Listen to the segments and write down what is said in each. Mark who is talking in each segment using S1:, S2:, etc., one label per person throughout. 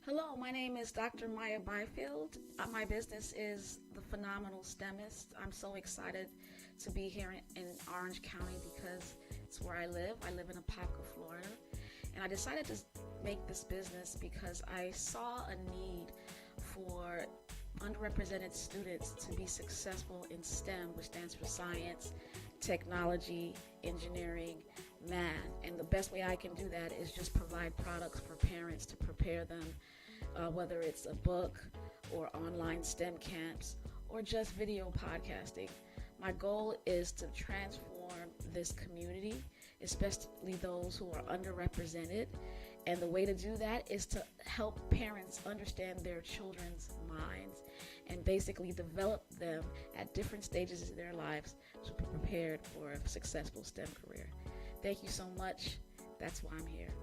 S1: Hello, my name is Dr. Maya Byfield. My business is The Phenomenal STEMist. I'm so excited to be here in Orange County because it's where I live. I live in Apopka, Florida. And I decided to make this business because I saw a need for underrepresented students to be successful in STEM, which stands for science, technology, engineering, math. And the best way I can do that is just provide products for parents to prepare them, whether it's a book or online STEM camps or just video podcasting. My goal is to transform this community, especially those who are underrepresented. And the way to do that is to help parents understand their children's minds and basically develop them at different stages of their lives to be prepared for a successful STEM career. Thank you so much. That's why I'm here.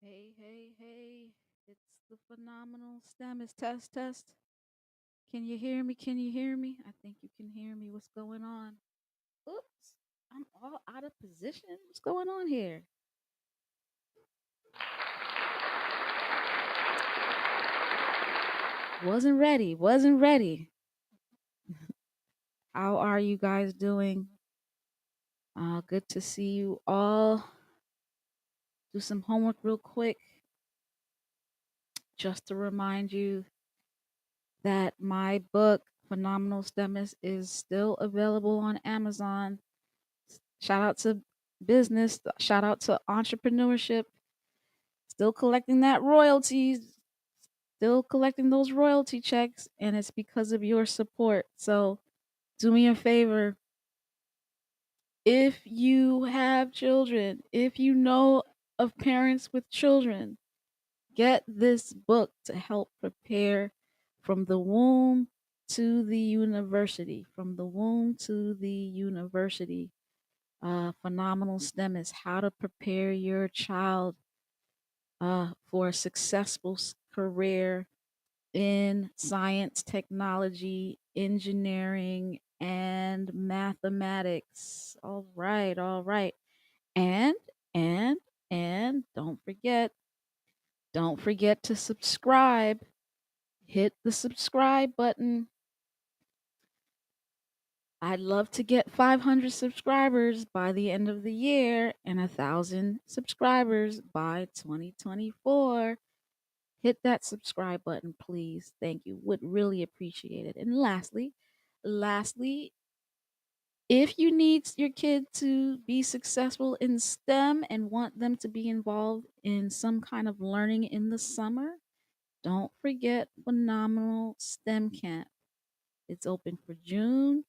S1: Hey, hey, hey. It's the phenomenal STEMist test. Can you hear me? Can you hear me? I think you can hear me. What's going on? Oops. I'm all out of position. What's going on here? Wasn't ready. Wasn't ready. How are you guys doing? Good to see you all. Do some homework real quick just to remind you that my book, Phenomenal STEMist, is still available on Amazon. Shout out to business, shout out to entrepreneurship. Still collecting that royalties, still collecting those royalty checks, and it's because of your support. So do me a favor. If you have children, if you know of parents with children, get this book to help prepare from the womb to the university. From the womb to the university. Phenomenal STEM is how to prepare your child for a successful career in science, technology, engineering, and mathematics. All right, all right. And and and don't forget to subscribe. Hit the subscribe button. I'd love to get 500 subscribers by the end of the year and 1,000 subscribers by 2024. Hit that subscribe button, please. Thank you. Would really appreciate it. And lastly, if you need your kid to be successful in STEM and want them to be involved in some kind of learning in the summer, don't forget Phenomenal STEM Camp. It's open for June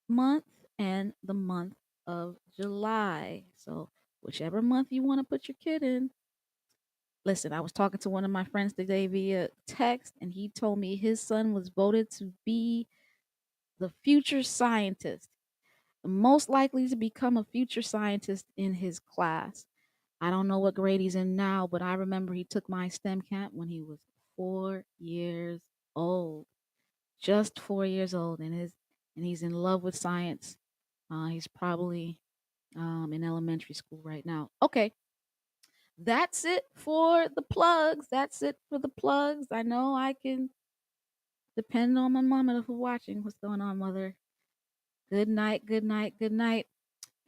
S1: month and the month of July. So, whichever month you want to put your kid in. Listen, I was talking to one of my friends today via text, and he told me his son was voted to be the future scientist, most likely to become a future scientist in his class. I don't know what grade he's in now, but I remember he took my STEM camp when he was 4 years old, just 4 years old, and he's in love with science. He's probably in elementary school right now. Okay, that's it for the plugs. That's it for the plugs. I know I can depend on my mama for watching. What's going on, mother? Good night, good night, good night.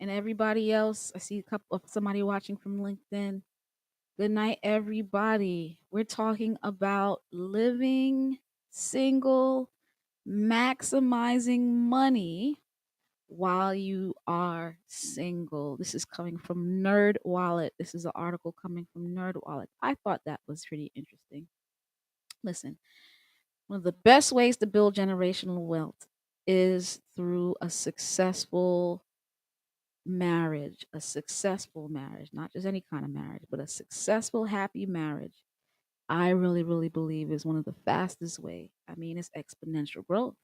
S1: And everybody else, I see a couple of somebody watching from LinkedIn. Good night, everybody. We're talking about living single, maximizing money while you are single. This is coming from Nerd Wallet. This is an article coming from Nerd Wallet. I thought that was pretty interesting. Listen, one of the best ways to build generational wealth is through a successful marriage, a successful marriage, not just any kind of marriage, but a successful, happy marriage, I really, really believe is one of the fastest way. I mean, it's exponential growth.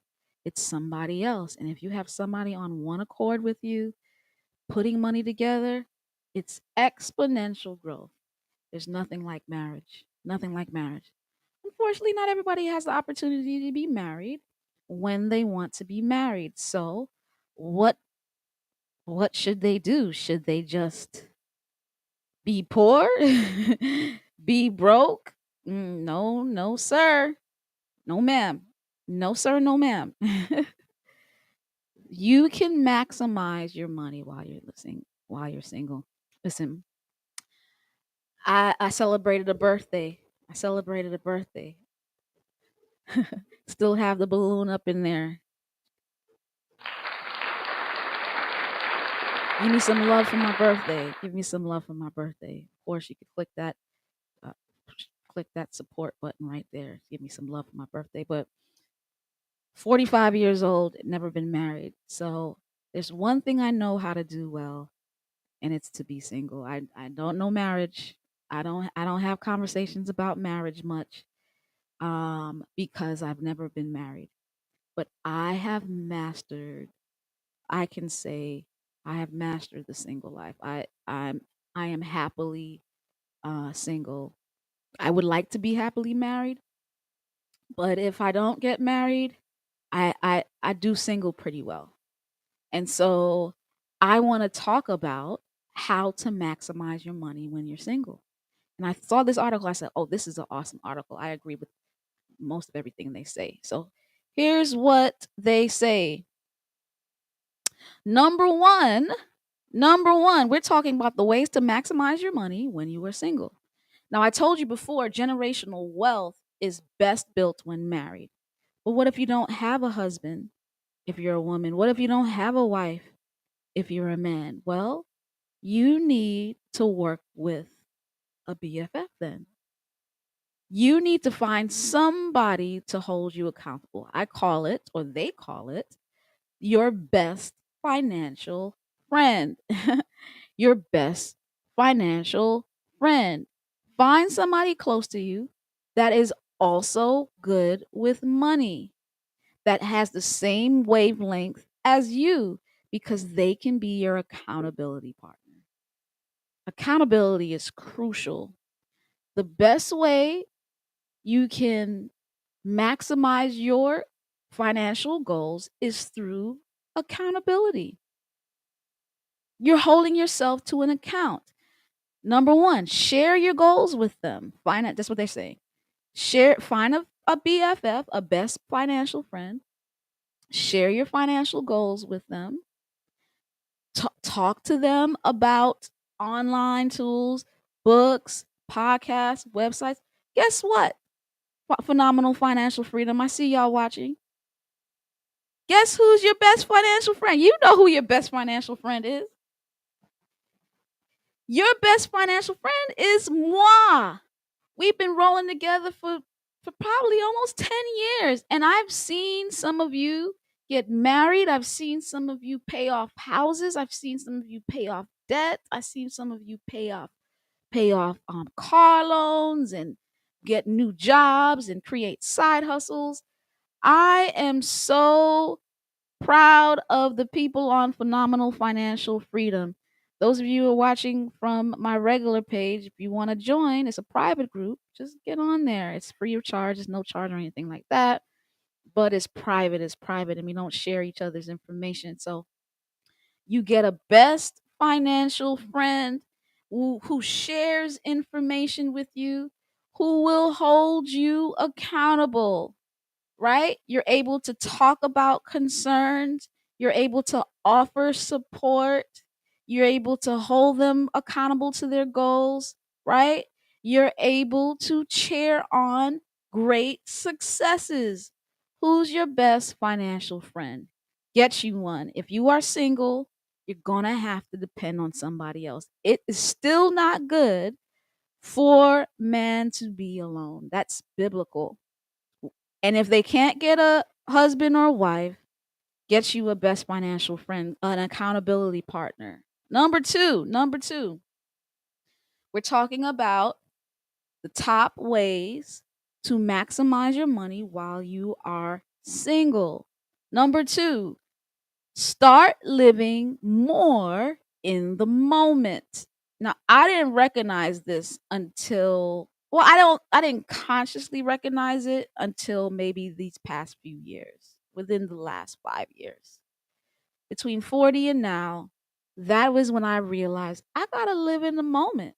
S1: It's somebody else. And if you have somebody on one accord with you, putting money together, it's exponential growth. There's nothing like marriage. Nothing like marriage. Unfortunately, not everybody has the opportunity to be married when they want to be married. So, what what should they do? Should they just be poor? Be broke? No, no, sir. No, ma'am. No, sir. No, ma'am. You can maximize your money while you're listening, while you're single. Listen, I celebrated a birthday. I celebrated a birthday. Still have the balloon up in there. Give me some love for my birthday. Give me some love for my birthday. Of course, you could uh, click that support button right there. Give me some love for my birthday. But 45 years old, never been married. So there's one thing I know how to do well, and it's to be single. I don't know marriage. I don't have conversations about marriage much because I've never been married. But I have mastered, I can say I have mastered the single life. I am happily single. I would like to be happily married, but if I don't get married, I do single pretty well. And so I want to talk about how to maximize your money when you're single. And I saw this article. I said, "Oh, this is an awesome article. I agree with most of everything they say." So here's what they say. Number one, number one, we're talking about the ways to maximize your money when you are single. Now, I told you before, generational wealth is best built when married. But what if you don't have a husband if you're a woman? What if you don't have a wife if you're a man? Well, you need to work with a BFF then. You need to find somebody to hold you accountable. I call it, or they call it, your best financial friend. Your best financial friend. Find somebody close to you that is also good with money, that has the same wavelength as you, because they can be your accountability partner. Accountability is crucial. The best way you can maximize your financial goals is through accountability. You're holding yourself to an account. Number one, share your goals with them. Find out, that's what they say. Find a BFF, a best financial friend. Share your financial goals with them. Talk to them about online tools, books, podcasts, websites. Guess what? Phenomenal Financial Freedom. I see y'all watching. Guess who's your best financial friend? You know who your best financial friend is. Your best financial friend is moi. We've been rolling together for probably almost 10 years, and I've seen some of you get married. I've seen some of you pay off houses. I've seen some of you pay off debt. I've seen some of you pay off car loans and get new jobs and create side hustles. I am so proud of the people on Phenomenal Financial Freedom. Those of you who are watching from my regular page, if you want to join, it's a private group. Just get on there. It's free of charge. There's no charge or anything like that. But it's private. It's private, and we don't share each other's information. So you get a best financial friend who shares information with you, who will hold you accountable, right? You're able to talk about concerns, you're able to offer support, you're able to hold them accountable to their goals, right? You're able to cheer on great successes. Who's your best financial friend? Get you one. If you are single, you're going to have to depend on somebody else. It is still not good for man to be alone. That's biblical. And if they can't get a husband or wife, get you a best financial friend, an accountability partner. Number two, we're talking about the top ways to maximize your money while you are single. Number two, start living more in the moment. Now, I didn't recognize this until, well, I didn't consciously recognize it until maybe these past few years, within the last 5 years. Between 40 and now, that was when I realized I got to live in the moment.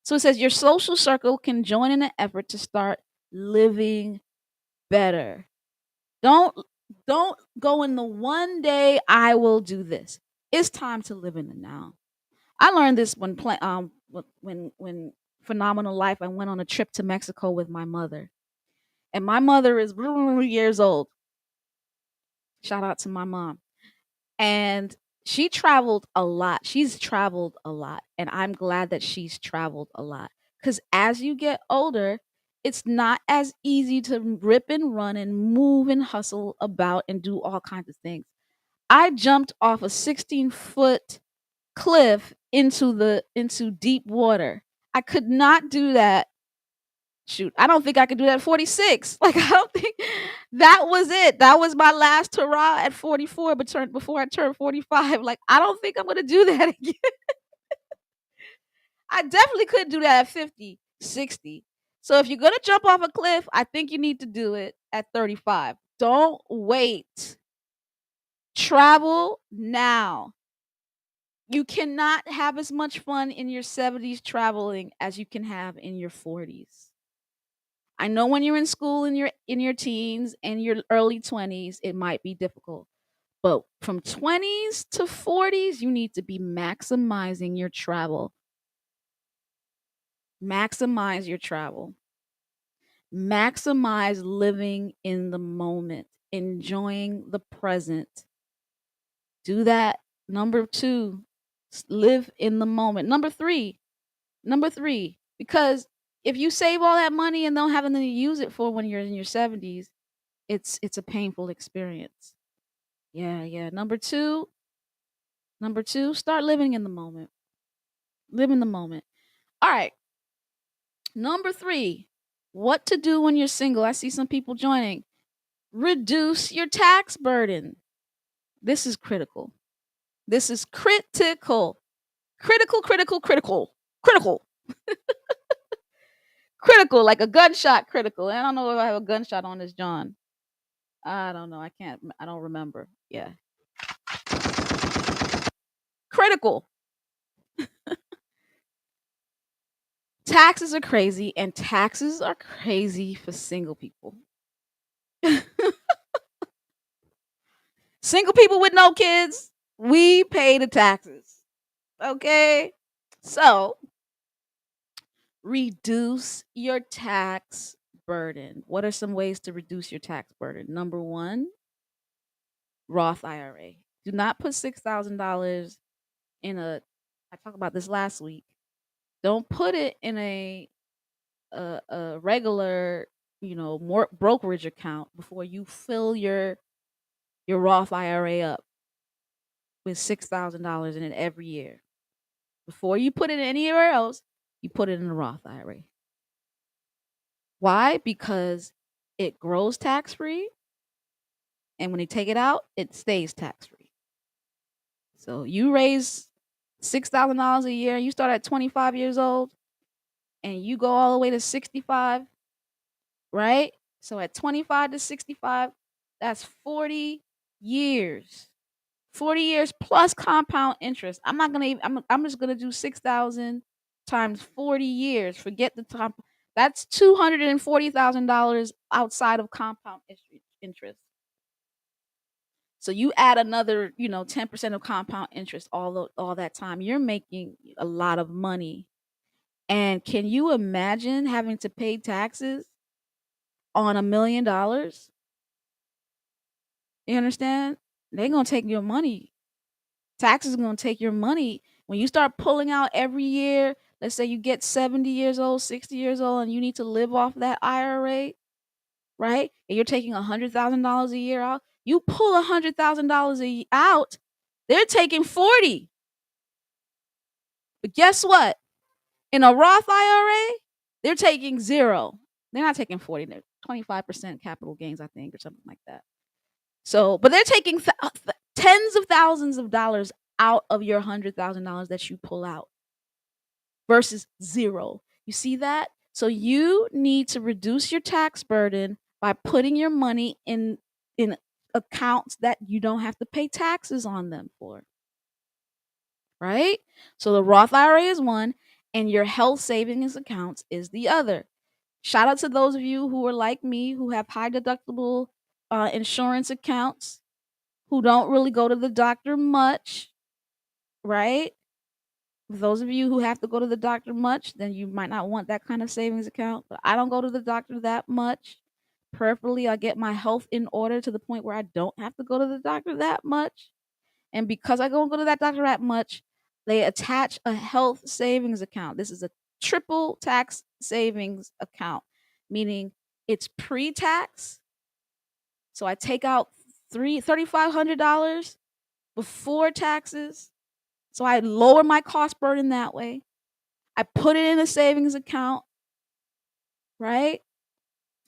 S1: So it says your social circle can join in an effort to start living better. Don't don't go in the one day I will do this. It's time to live in the now. I learned this when Phenomenal Life, I went on a trip to Mexico with my mother. And my mother is years old. Shout out to my mom. And she traveled a lot. She's traveled a lot. And I'm glad that she's traveled a lot. Because as you get older, it's not as easy to rip and run and move and hustle about and do all kinds of things. I jumped off a 16-foot cliff into deep water. I could not do that. Shoot, I don't think I could do that at 46. Like, I don't think that was it. That was my last hurrah at 44, but before I turned 45. Like, I don't think I'm gonna do that again. I definitely couldn't do that at 50, 60. So if you're gonna jump off a cliff, I think you need to do it at 35. Don't wait. Travel now. You cannot have as much fun in your 70s traveling as you can have in your 40s. I know when you're in school in your teens and your early 20s, it might be difficult. But from 20s to 40s, you need to be maximizing your travel. Maximize your travel. Maximize living in the moment, enjoying the present. Do that. Number 2, live in the moment. Number 3, because if you save all that money and don't have anything to use it for when you're in your 70s, it's a painful experience. Yeah, yeah. Number two, start living in the moment. Live in the moment. All right. Number 3, what to do when you're single. I see some people joining. Reduce your tax burden. This is critical. This is critical. Critical, critical, critical. Critical. Critical, like a gunshot critical. I don't know if I have a gunshot on this John. I don't know. I don't remember. Yeah. Critical. Taxes are crazy, and taxes are crazy for single people. Single people with no kids, we pay the taxes. Okay? So, reduce your tax burden. What are some ways to reduce your tax burden? Number 1, Roth IRA. Do not put $6,000 in a, I talked about this last week. Don't put it in a regular, more brokerage account before you fill your Roth IRA up with $6,000 in it every year. Before you put it anywhere else, you put it in a Roth IRA. Why? Because it grows tax free, and when you take it out, it stays tax free. So you raise $6,000 a year, you start at 25 years old, and you go all the way to 65, right? So at 25 to 65, that's 40 years. 40 years plus compound interest. I'm not gonna even, I'm just gonna do 6,000 times 40 years. Forget the top. That's $240,000 outside of compound interest. So you add another, 10% of compound interest all that time. You're making a lot of money. And can you imagine having to pay taxes on $1 million? You understand? They're gonna take your money. Taxes are gonna take your money. When you start pulling out every year, let's say you get 70 years old, 60 years old, and you need to live off that IRA, right? And you're taking $100,000 a year out. You pull $100,000 out, They're taking 40. But guess what? In a Roth IRA, they're taking 0. They're not taking 40. They're 25% capital gains, I think, or something like that. So, but they're taking tens of thousands of dollars out of your $100,000 that you pull out versus 0. You see that? So you need to reduce your tax burden by putting your money in accounts that you don't have to pay taxes on them for. Right? So the Roth IRA is one and your health savings accounts is the other. Shout out to those of you who are like me who have high deductible insurance accounts, who don't really go to the doctor much, right? Those of you who have to go to the doctor much, then you might not want that kind of savings account. But I don't go to the doctor that much. Preferably, I get my health in order to the point where I don't have to go to the doctor that much. And because I don't go to that doctor that much, they attach a health savings account. This is a triple tax savings account, meaning it's pre-tax. So I take out $3,500 before taxes. So I lower my cost burden that way. I put it in a savings account, right?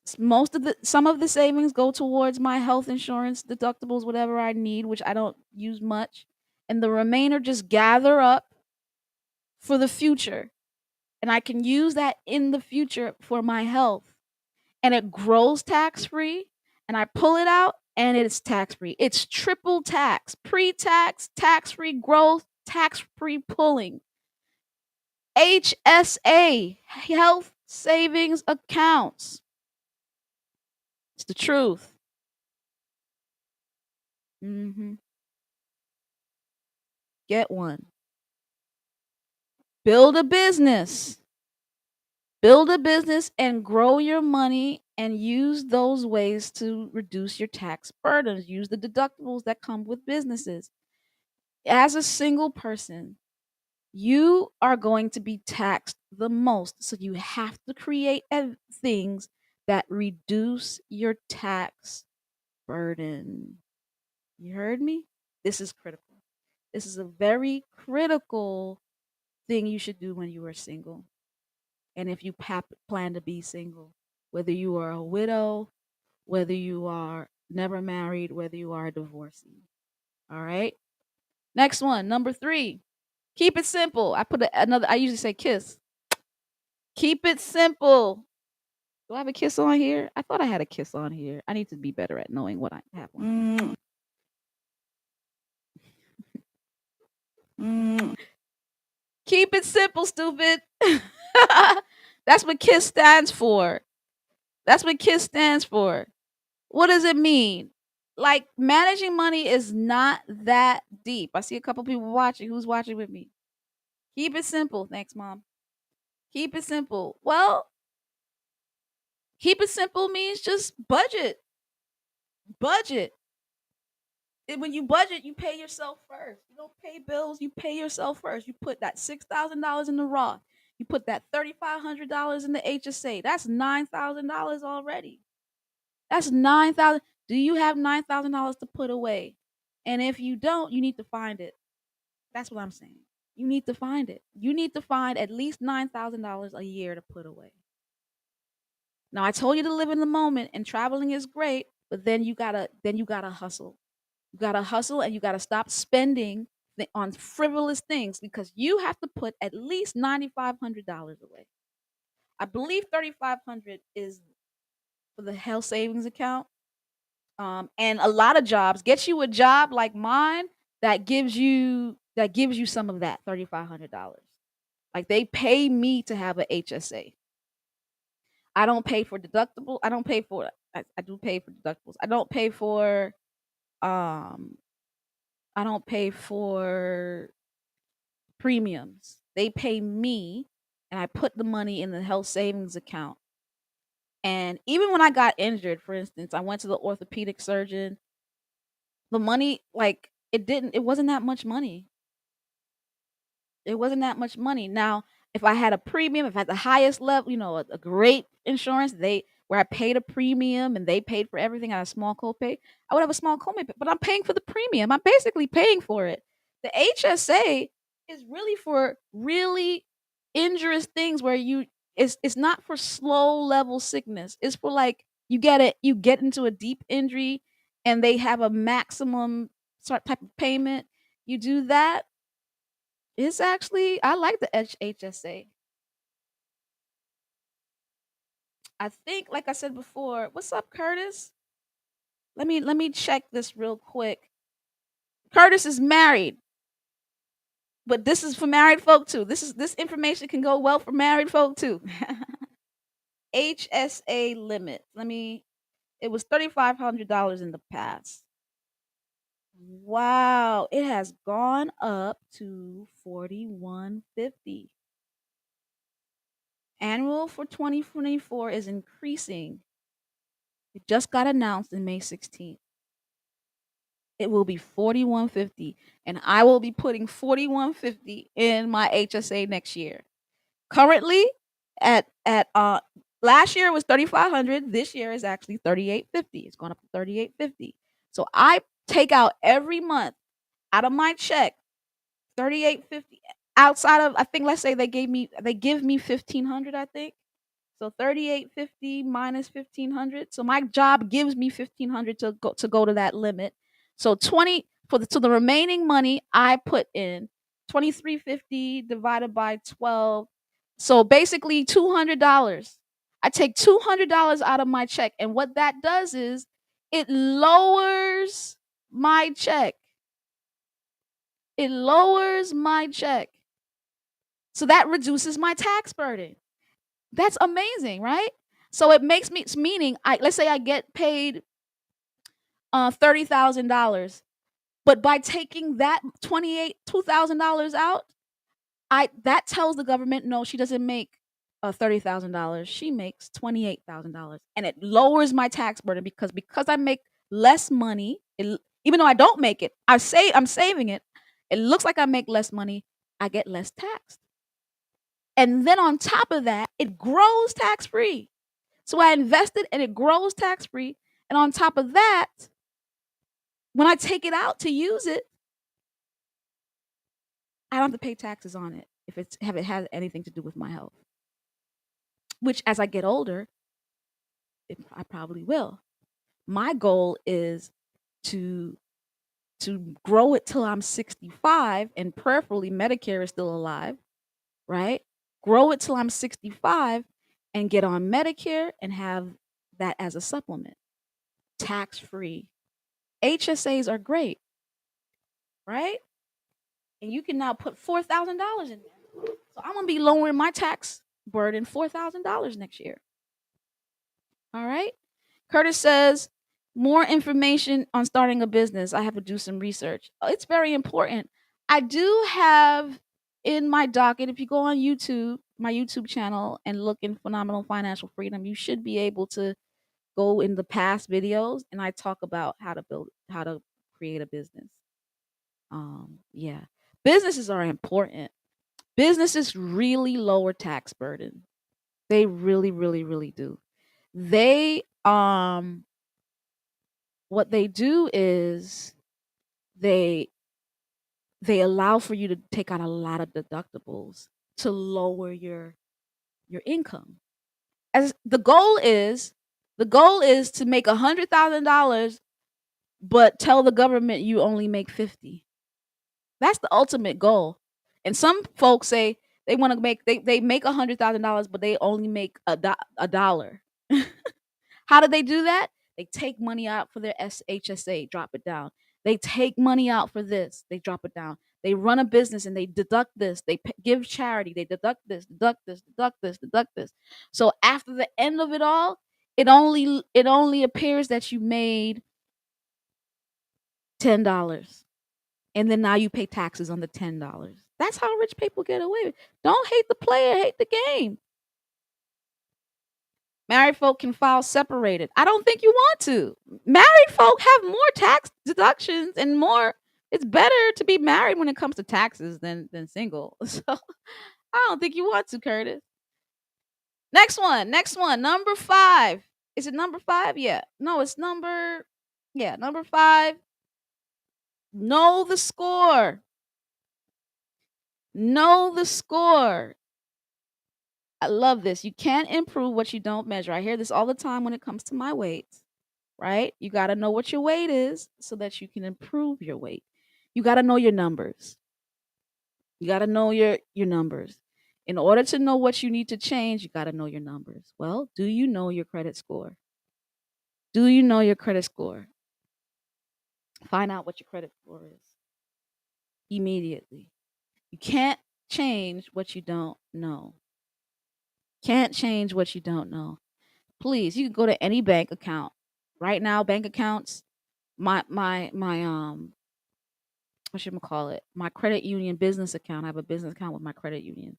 S1: Some of the savings go towards my health insurance, deductibles, whatever I need, which I don't use much. And the remainder just gather up for the future. And I can use that in the future for my health. And it grows tax free. And I pull it out and it's tax free. It's triple tax, pre tax, tax free growth, tax free pulling. HSA, health savings accounts. It's the truth. Get one. Build a business. Build a business and grow your money and use those ways to reduce your tax burdens. Use the deductibles that come with businesses. As a single person, you are going to be taxed the most. So you have to create things that reduce your tax burden. You heard me? This is critical. This is a very critical thing you should do when you are single. And if you plan to be single, whether you are a widow, whether you are never married, whether you are a divorcee. All right. Next one, number 3. Keep it simple. I usually say kiss. Keep it simple. Do I have a kiss on here? I thought I had a kiss on here. I need to be better at knowing what I have on. Keep it simple, stupid. That's what KISS stands for. That's what KISS stands for. What does it mean? Like, managing money is not that deep. I see a couple people watching. Who's watching with me? Keep it simple. Thanks, Mom. Keep it simple. Well, keep it simple means just budget. Budget. When you budget, you pay yourself first. You don't pay bills, you pay yourself first. You put that $6,000 in the Roth. You put that $3,500 in the HSA. That's $9,000 already. That's $9,000. Do you have $9,000 to put away? And if you don't, you need to find it. That's what I'm saying. You need to find it. You need to find at least $9,000 a year to put away. Now, I told you to live in the moment, and traveling is great, but then you gotta hustle. You gotta hustle, and you gotta stop spending on frivolous things, because you have to put at least $9,500 away. I believe $3,500 is for the health savings account. And a lot of jobs, get you a job like mine that gives you some of that $3,500. Like, they pay me to have a HSA. I don't pay for deductible. I don't pay for I do pay for deductibles. I don't pay for premiums. They pay me, and I put the money in the health savings account. And even when I got injured, for instance, I went to the orthopedic surgeon. The money, like, it wasn't that much money. It wasn't that much money. Now, if I had a premium, if I had the highest level, a great insurance, where I paid a premium and they paid for everything at a small copay, I would have a small copay, but I'm paying for the premium. I'm basically paying for it. The HSA is really for really injurious things where it's not for slow level sickness. It's for like you get into a deep injury and they have a maximum sort type of payment. You do that. It's actually I like the HSA. I think like I said before, what's up Curtis? Let me check this real quick. Curtis is married. But this is for married folk too. This information can go well for married folk too. HSA limit. It was $3,500 in the past. Wow, it has gone up to 4150. Annual for 2024 is increasing. It just got announced in May 16th. It will be 4150 and I will be putting 4150 in my HSA next year. Currently at last year was 3,500. This year is actually 3,850. It's going up to 3,850. So I take out every month out of my check 3,850 outside of I think let's say they give me 1,500 I think. So 3,850 minus 1,500. So my job gives me 1,500 to go to that limit. So 20 for the remaining money I put in 2,350 divided by 12. So basically $200. I take $200 out of my check, and what that does is it lowers my check. It lowers my check. So that reduces my tax burden. That's amazing, right? So it makes me it's meaning let's say I get paid $30,000, but by taking that $2,000 out, I that tells the government no, she doesn't make $30,000. She makes $28,000, and it lowers my tax burden because I make less money. Even though I don't make it, I'm saving it. It looks like I make less money. I get less taxed. And then on top of that, it grows tax free. So I invested and it grows tax free. And on top of that, when I take it out to use it, I don't have to pay taxes on it if it has anything to do with my health. Which, as I get older, I probably will. My goal is to grow it till I'm 65, and prayerfully Medicare is still alive, right? Grow it till I'm 65 and get on Medicare and have that as a supplement, tax free. HSAs are great, right? And you can now put $4,000 in there. So I'm gonna be lowering my tax burden $4,000 next year. All right. Curtis says more information on starting a business. I have to do some research. It's very important. I do have in my docket, if you go on YouTube, my YouTube channel, and look in Phenomenal Financial Freedom, you should be able to go in the past videos and I talk about how to create a business. Yeah. Businesses are important. Businesses really lower tax burden. They really, really, really do. They what they do is they allow for you to take out a lot of deductibles to lower your income. As the goal is to make $100,000 but tell the government you only make 50. That's the ultimate goal. And some folks say they want to make they make $100,000 but they only make a dollar. How do they do that? They take money out for their HSA, drop it down. They take money out for this, they drop it down. They run a business and they deduct this. They give charity, they deduct this, deduct this, deduct this, deduct this. So after the end of it all, it only appears that you made $10. And then now you pay taxes on the $10. That's how rich people get away with. Don't hate the player, hate the game. Married folk can file separated. I don't think you want to. Married folk have more tax deductions and more. It's better to be married when it comes to taxes than single. So I don't think you want to, Curtis. Next one. Number 5. Is it number 5? Yeah. No, it's number 5. Know the score. Know the score. I love this. You can't improve what you don't measure. I hear this all the time when it comes to my weights, right? You got to know what your weight is so that you can improve your weight. You got to know your numbers. You got to know your numbers. In order to know what you need to change, you got to know your numbers. Well, do you know your credit score? Do you know your credit score? Find out what your credit score is immediately. You can't change what you don't know. Can't change what you don't know. Please, you can go to any bank account. Right now, bank accounts, my what should I call it? My credit union business account. I have a business account with my credit union.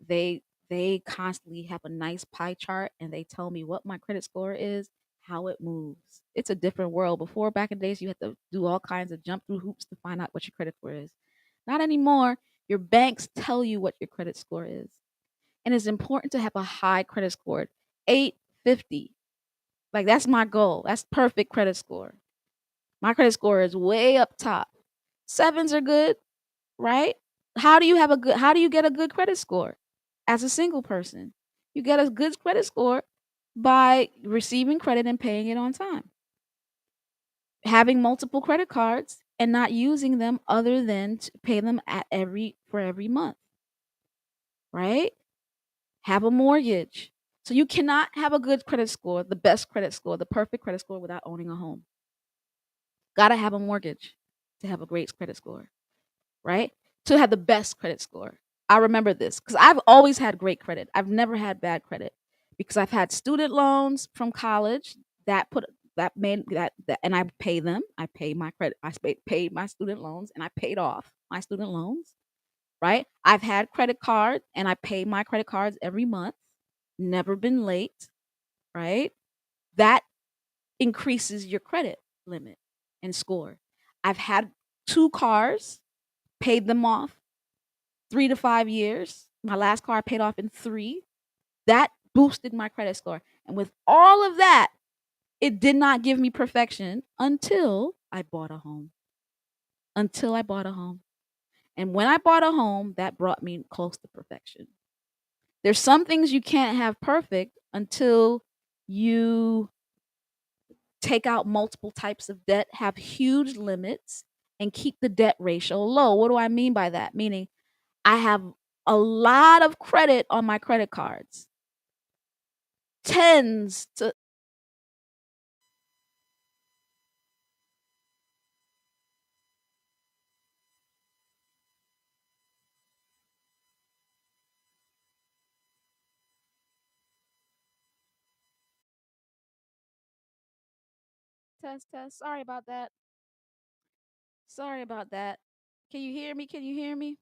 S1: They they constantly have a nice pie chart and they tell me what my credit score is, how it moves. It's a different world. Before, back in the days, you had to do all kinds of jump through hoops to find out what your credit score is. Not anymore. Your banks tell you what your credit score is. And it's important to have a high credit score. 850. Like that's my goal. That's perfect credit score. My credit score is way up top. Sevens are good, right? How do you get a good credit score as a single person? You get a good credit score by receiving credit and paying it on time. Having multiple credit cards and not using them other than to pay them at every month, right? Have a mortgage. So you cannot have a good credit score, the best credit score, the perfect credit score without owning a home. Got to have a mortgage to have a great credit score, right? To have the best credit score. I remember this because I've always had great credit. I've never had bad credit because I've had student loans from college that put that made that and I pay them. I pay my credit. Paid my student loans and I paid off my student loans, right? I've had credit cards and I pay my credit cards every month. Never been late, right? That increases your credit limit and score. I've had 2 cars, paid them off 3 to 5 years. My last car I paid off in 3. That boosted my credit score. And with all of that, it did not give me perfection until I bought a home. Until I bought a home. And when I bought a home, that brought me close to perfection. There's some things you can't have perfect until you take out multiple types of debt, have huge limits, and keep the debt ratio low. What do I mean by that? Meaning, I have a lot of credit on my credit cards, tens to test, test. Sorry about that. Sorry about that. Can you hear me? Can you hear me?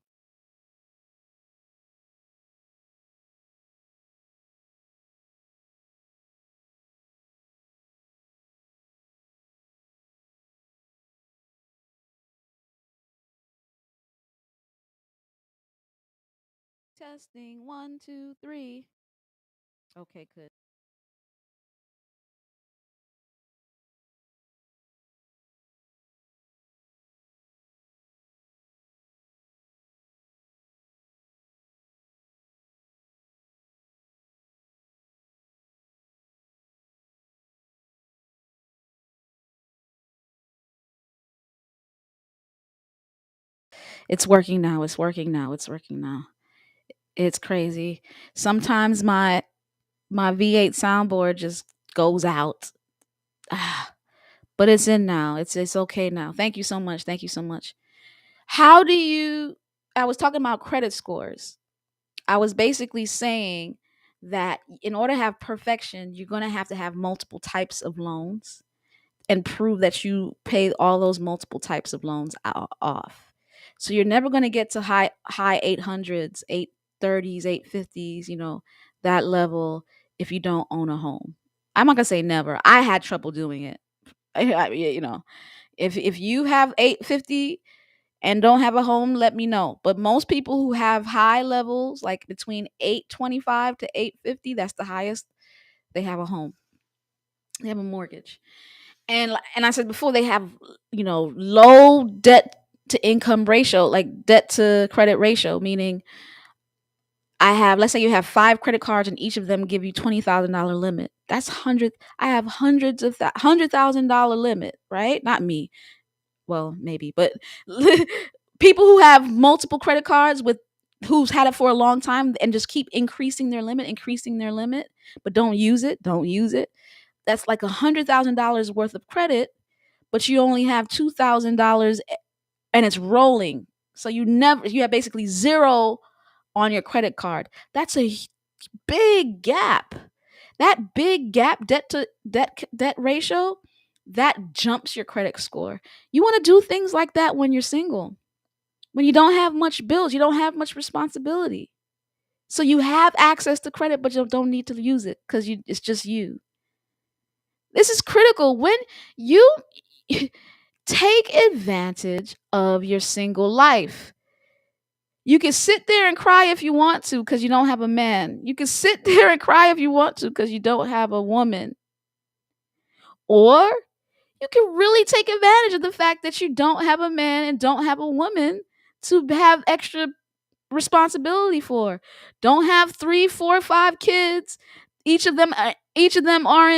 S1: Testing one, two, three. Okay, good. It's working now. It's working now. It's working now. It's crazy. Sometimes my V8 soundboard just goes out. Ah, but it's in now. It's okay now. Thank you so much. Thank you so much. How do you I was talking about credit scores. I was basically saying that in order to have perfection, you're going to have multiple types of loans and prove that you pay all those multiple types of loans off. So you're never going to get to high 800s, 830s, 850s, that level if you don't own a home. I'm not going to say never. I had trouble doing it. If you have 850 and don't have a home, let me know. But most people who have high levels, like between 825 to 850, that's the highest, they have a home. They have a mortgage. And I said before, they have, low debt to income ratio, like debt to credit ratio, meaning let's say you have 5 credit cards and each of them give you $20,000 limit. That's I have $100,000 limit, right? Not me. Well, maybe, but people who have multiple credit cards who's had it for a long time and just keep increasing their limit, but don't use it. That's like $100,000 worth of credit, but you only have $2,000 and it's rolling. So you have basically zero on your credit card. That's a big gap. That big gap, debt ratio, that jumps your credit score. You want to do things like that when you're single, when you don't have much bills, you don't have much responsibility. So you have access to credit, but you don't need to use it because it's just you. This is critical when you take advantage of your single life. You can sit there and cry if you want to because you don't have a man. You can sit there and cry if you want to because you don't have a woman. Or you can really take advantage of the fact that you don't have a man and don't have a woman to have extra responsibility for. Don't have 3, 4, 5 kids. Each of them are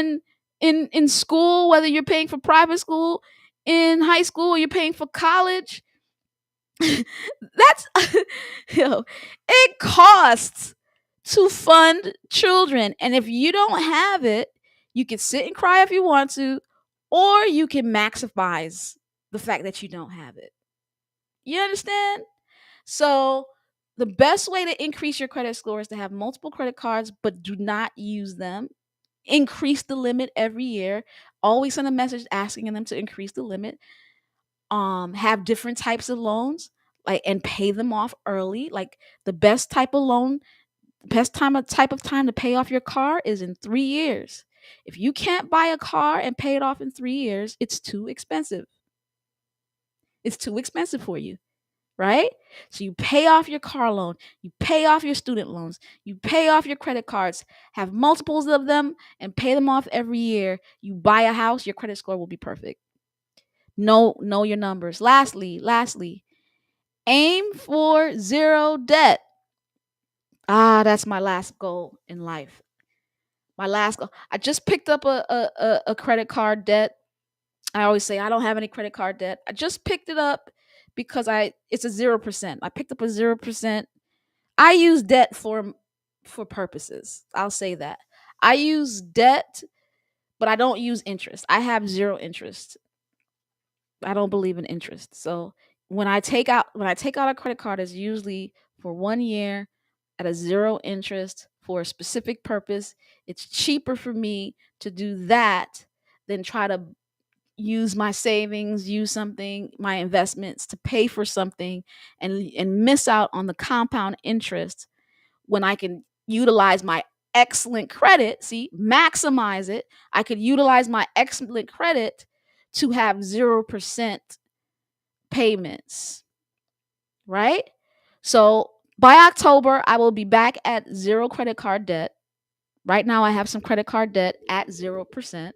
S1: in school, whether you're paying for private school, in high school, or you're paying for college. That's it costs to fund children. And if you don't have it, you can sit and cry if you want to, or you can maximize the fact that you don't have it. You understand? So the best way to increase your credit score is to have multiple credit cards, but do not use them. Increase the limit every year. Always send a message asking them to increase the limit. Have different types of loans, like, and pay them off early. Like the best type of loan, type of time to pay off your car is in 3 years. If you can't buy a car and pay it off in 3 years, it's too expensive. It's too expensive for you, right? So you pay off your car loan, you pay off your student loans, you pay off your credit cards, have multiples of them and pay them off every year. You buy a house, your credit score will be perfect. Know your numbers. Lastly, aim for zero debt. That's my last goal in life. My last goal. I just picked up a credit card debt. I always say I don't have any credit card debt. I just picked it up because it's a 0%. I picked up a 0%. I use debt for purposes. I'll say that. I use debt, but I don't use interest. I have zero interest. I don't believe in interest. So when I take out a credit card, it's usually for 1 year at a zero interest for a specific purpose. It's cheaper for me to do that than try to use my savings, use something, my investments to pay for something and miss out on the compound interest when I can utilize my excellent credit, maximize it. I could utilize my excellent credit to have 0% payments, right? So by October, I will be back at zero credit card debt. Right now, I have some credit card debt at 0%.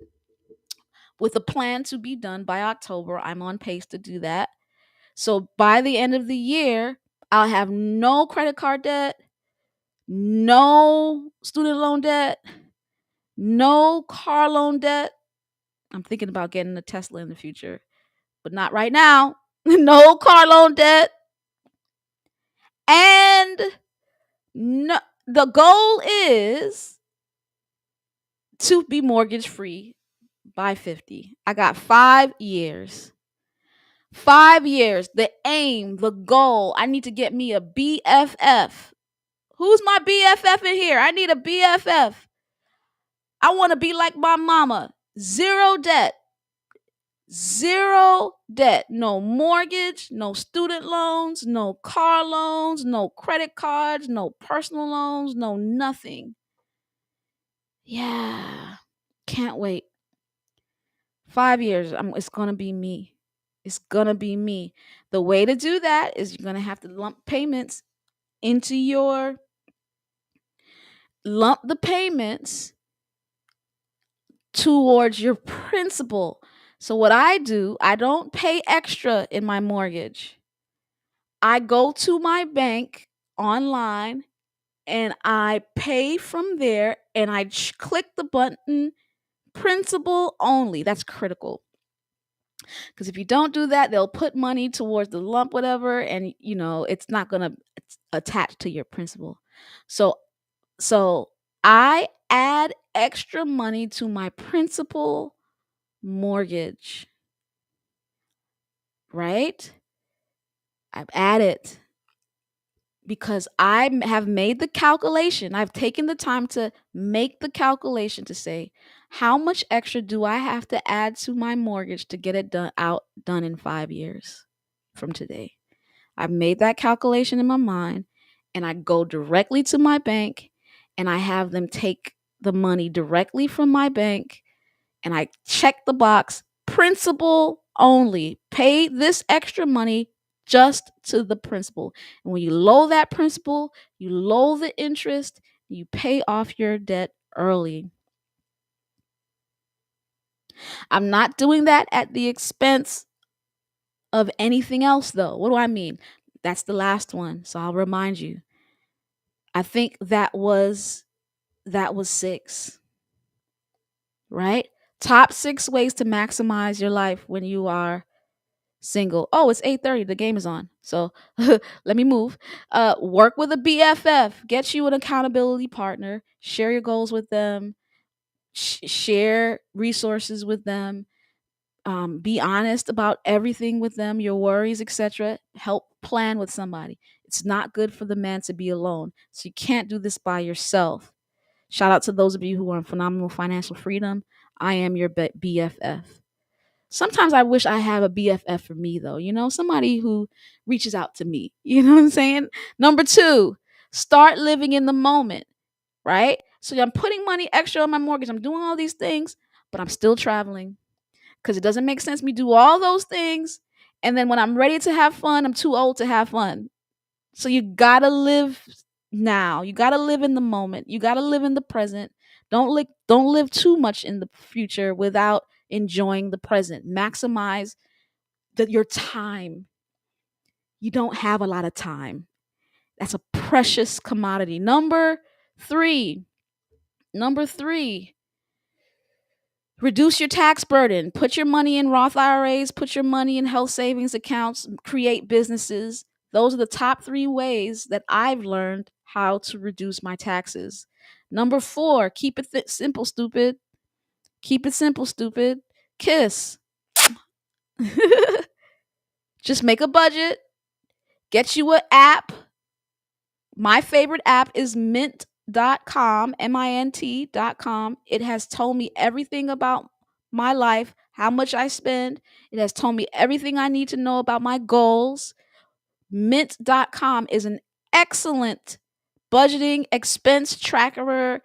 S1: With a plan to be done by October, I'm on pace to do that. So by the end of the year, I'll have no credit card debt, no student loan debt, no car loan debt. I'm thinking about getting a Tesla in the future, but not right now. No car loan debt. And no, the goal is to be mortgage free by 50. I got 5 years. 5 years. The aim, the goal. I need to get me a BFF. Who's my BFF in here? I need a BFF. I want to be like my mama. Zero debt. Zero debt. No mortgage, no student loans, no car loans, no credit cards, no personal loans, no nothing. Yeah. Can't wait. 5 years. It's going to be me. It's going to be me. The way to do that is you're going to have to lump the payments towards your principal. So what I do, I don't pay extra in my mortgage. I go to my bank online and I pay from there, and I click the button principal only. That's critical, because if you don't do that, they'll put money towards the lump, whatever, and it's not gonna attach to your principal. So so I add extra money to my principal mortgage, right? I've added, because have made the calculation. I've taken the time to make the calculation to say, how much extra do I have to add to my mortgage to get it done in 5 years from today? I've made that calculation in my mind, and I go directly to my bank and I have them take the money directly from my bank, and I check the box principal only. Pay this extra money just to the principal. And when you lower that principal, you lower the interest, you pay off your debt early. I'm not doing that at the expense of anything else, though. What do I mean? That's the last one. So I'll remind you. I think that was 6, right? Top 6 ways to maximize your life when you are single. Oh, it's 8:30. The game is on. So let me move. Work with a BFF. Get you an accountability partner. Share your goals with them. Share resources with them. Be honest about everything with them, your worries, etc. Help plan with somebody. It's not good for the man to be alone. So you can't do this by yourself. Shout out to those of you who are in phenomenal financial freedom. I am your BFF. Sometimes I wish I have a BFF for me, though, somebody who reaches out to me. You know what I'm saying? Number 2, start living in the moment, right? So I'm putting money extra on my mortgage. I'm doing all these things, but I'm still traveling, because it doesn't make sense me do all those things. And then when I'm ready to have fun, I'm too old to have fun. So you gotta live now. You gotta live in the moment. You gotta live in the present. Don't live too much in the future without enjoying the present. Maximize your time. You don't have a lot of time. That's a precious commodity. Number 3. Number 3. Reduce your tax burden. Put your money in Roth IRAs, put your money in health savings accounts, create businesses. Those are the top 3 ways that I've learned how to reduce my taxes. Number 4, keep it simple, stupid. Keep it simple, stupid. Kiss. Just make a budget. Get you an app. My favorite app is mint.com, mint.com. It has told me everything about my life, how much I spend. It has told me everything I need to know about my goals. Mint.com is an excellent budgeting, expense tracker,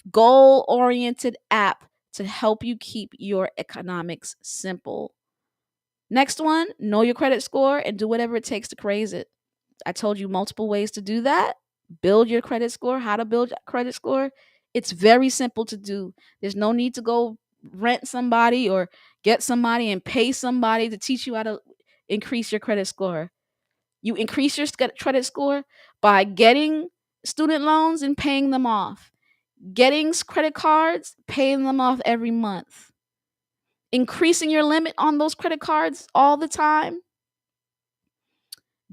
S1: goal oriented app to help you keep your economics simple. Next one, know your credit score and do whatever it takes to raise it. I told you multiple ways to do that. Build your credit score, how to build a credit score. It's very simple to do. There's no need to go rent somebody or get somebody and pay somebody to teach you how to increase your credit score. You increase your credit score by getting student loans and paying them off, getting credit cards, paying them off every month, increasing your limit on those credit cards all the time.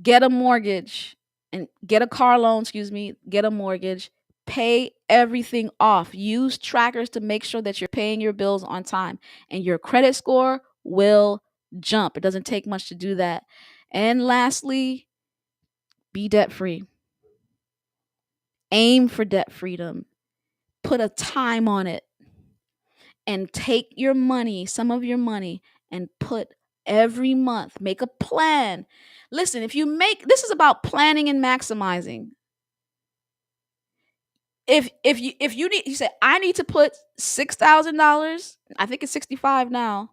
S1: Get a mortgage and get a car loan, get a mortgage, pay everything off. Use trackers to make sure that you're paying your bills on time, and your credit score will jump. It doesn't take much to do that. And lastly, be debt free. Aim for debt freedom. Put a time on it and take your money, some of your money, and put every month, make a plan. Listen, this is about planning and maximizing. If you say, I need to put $6,000, I think it's 65 now.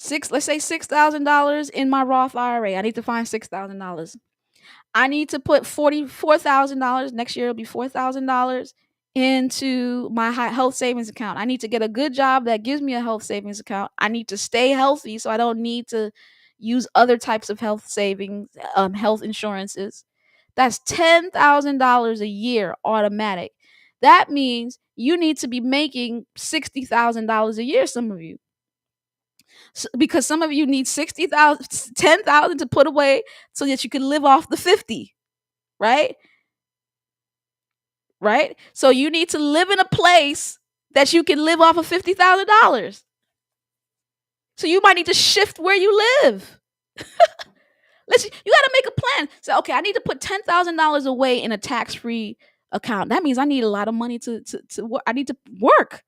S1: Let's say $6,000 in my Roth IRA. I need to find $6,000. I need to put $44,000. Next year it'll be $4,000 into my health savings account. I need to get a good job that gives me a health savings account. I need to stay healthy so I don't need to, use other types of health savings, health insurances, that's $10,000 a year automatic. That means you need to be making $60,000 a year, some of you. Because some of you need 60,000, 10,000 to put away so that you can live off the 50, right? Right? So you need to live in a place that you can live off of $50,000. So you might need to shift where you live. You got to make a plan. So, okay, I need to put $10,000 away in a tax-free account. That means I need a lot of money to work. I need to work.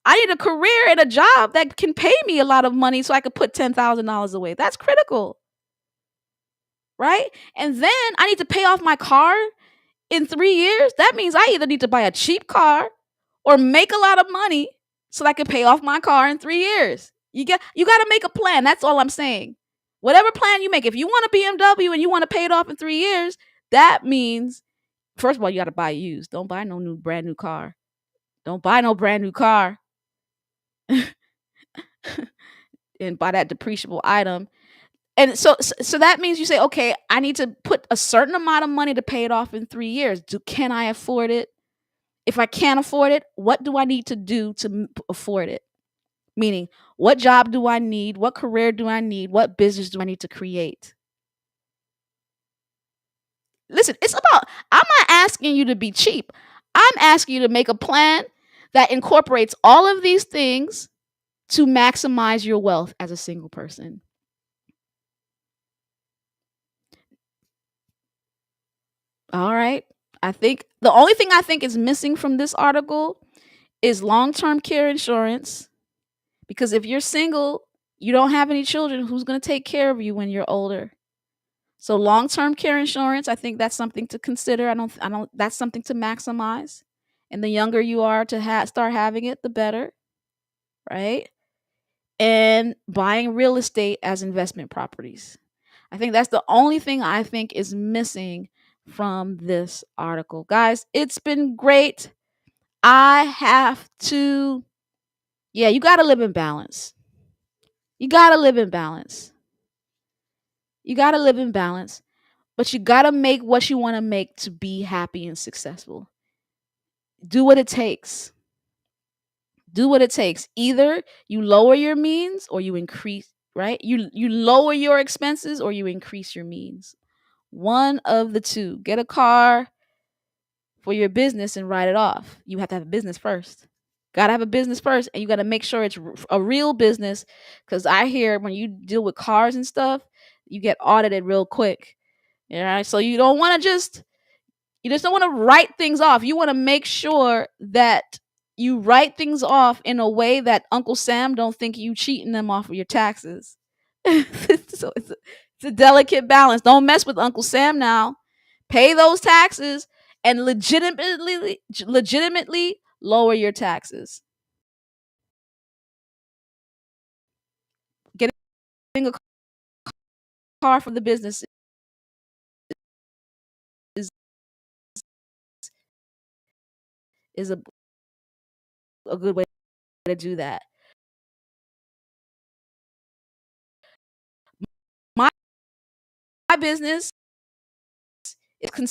S1: I need a career and a job that can pay me a lot of money so I could put $10,000 away. That's critical, right? And then I need to pay off my car in 3 years. That means I either need to buy a cheap car or make a lot of money so that I can pay off my car in 3 years. You got to make a plan. That's all I'm saying. Whatever plan you make, if you want a BMW and you want to pay it off in 3 years, that means first of all you got to buy used. Don't buy no brand new car. Don't buy no brand new car. And buy that depreciable item. And so that means you say, okay, I need to put a certain amount of money to pay it off in 3 years. Can I afford it? If I can't afford it, what do I need to do to afford it? Meaning, what job do I need? What career do I need? What business do I need to create? Listen, I'm not asking you to be cheap. I'm asking you to make a plan that incorporates all of these things to maximize your wealth as a single person. All right. I think the only thing I think is missing from this article is long-term care insurance. Because if you're single, you don't have any children, who's going to take care of you when you're older? So long-term care insurance, I think that's something to consider. I don't that's something to maximize. And the younger you are to start having it, the better, right? And buying real estate as investment properties. I think that's the only thing I think is missing from this article. Guys, it's been great. I have to you got to live in balance. You got to live in balance. You got to live in balance, but you got to make what you want to make to be happy and successful. Do what it takes. Do what it takes. Either you lower your means or you increase, right? You lower your expenses or you increase your means. One of the two. Get a car for your business and write it off. You have to have a business first. Got to have a business first, and you got to make sure it's a real business, because I hear when you deal with cars and stuff, you get audited real quick. All right, so you just don't want to write things off. You want to make sure that you write things off in a way that Uncle Sam don't think you cheating them off of your taxes. So it's a delicate balance. Don't mess with Uncle Sam now. Pay those taxes and legitimately lower your taxes. Getting a car for the business is a good way to do that. My business is consulting